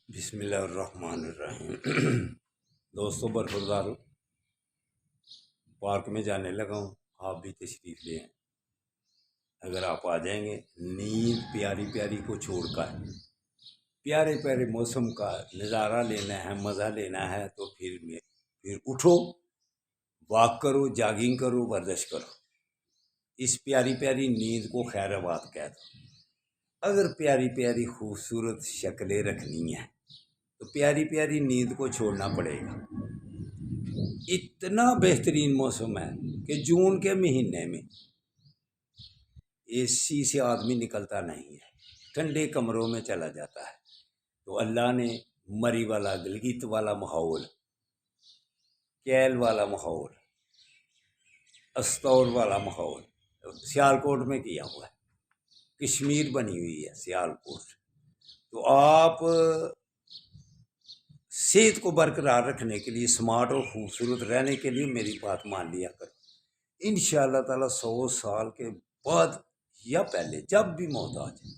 بسم اللہ الرحمن الرحیم دوستوں برخورداروں، پارک میں جانے لگا ہوں، آپ بھی تشریف لے آئیں۔ اگر آپ آ جائیں گے، نیند پیاری پیاری کو چھوڑ کر پیارے پیارے موسم کا نظارہ لینا ہے، مزہ لینا ہے، تو پھر اٹھو، واک کرو، جاگنگ کرو، ورزش کرو۔ اس پیاری پیاری نیند کو خیر آباد کہہ دو۔ اگر پیاری پیاری خوبصورت شکلیں رکھنی ہیں تو پیاری پیاری نیند کو چھوڑنا پڑے گا۔ اتنا بہترین موسم ہے کہ جون کے مہینے میں اے سی سے آدمی نکلتا نہیں ہے، ٹھنڈے کمروں میں چلا جاتا ہے۔ تو اللہ نے مری والا، گلگت والا ماحول، کیل والا ماحول، استور والا ماحول سیالکوٹ میں کیا ہوا ہے۔ کشمیر بنی ہوئی ہے سیالکوٹ۔ تو آپ صحت کو برقرار رکھنے کے لیے، سمارٹ اور خوبصورت رہنے کے لیے میری بات مان لیا کرو۔ انشاءاللہ تعالیٰ 100 سال کے بعد یا پہلے جب بھی موت آ جائے،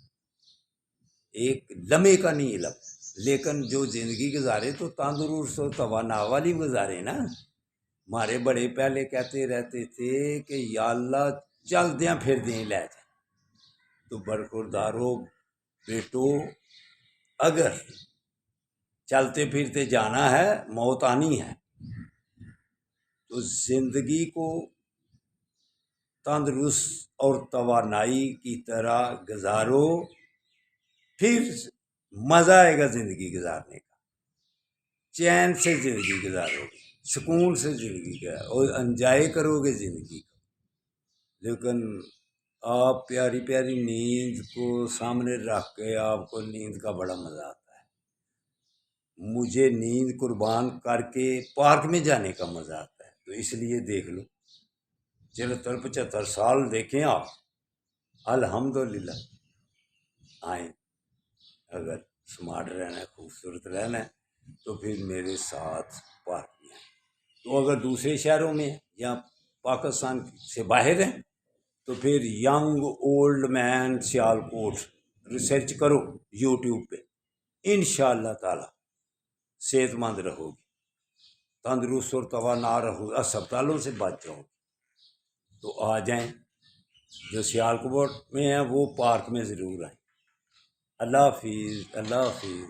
ایک لمحے کا نہیں علم، لیکن جو زندگی گزارے تو تندرست و توانا والی گزارے نا۔ ہمارے بڑے پہلے کہتے رہتے تھے کہ یا اللہ چل دیاں پھر دیں لے جائیں۔ تو برخوردارو بیٹو، اگر چلتے پھرتے جانا ہے، موت آنی ہے، تو زندگی کو تندرست اور توانائی کی طرح گزارو، پھر مزہ آئے گا زندگی گزارنے کا، چین سے زندگی گزارو گے، سکون سے زندگی کا اور انجوائے کرو گے زندگی کو۔ لیکن آپ پیاری پیاری نیند کو سامنے رکھ کے آپ کو نیند کا بڑا مزہ آتا ہے۔ مجھے نیند قربان کر کے پارک میں جانے کا مزہ آتا ہے، تو اس لیے دیکھ لو 74-75 سال دیکھیں آپ، الحمدللہ۔ آئیں، اگر سمارٹ رہنا ہے، خوبصورت رہنا ہے، تو پھر میرے ساتھ پارک میں آئیں۔ تو اگر دوسرے شہروں میں یا پاکستان سے باہر ہیں تو پھر young old man Sialkot research کرو یوٹیوب پہ، انشاءاللہ تعالی صحت مند رہو گی، تندرست اور توانا رہو، اسپتالوں سے بچ جاؤ گی۔ تو آ جائیں، جو سیالکوٹ میں ہیں وہ پارک میں ضرور آئیں۔ اللہ حافظ، اللہ حافظ۔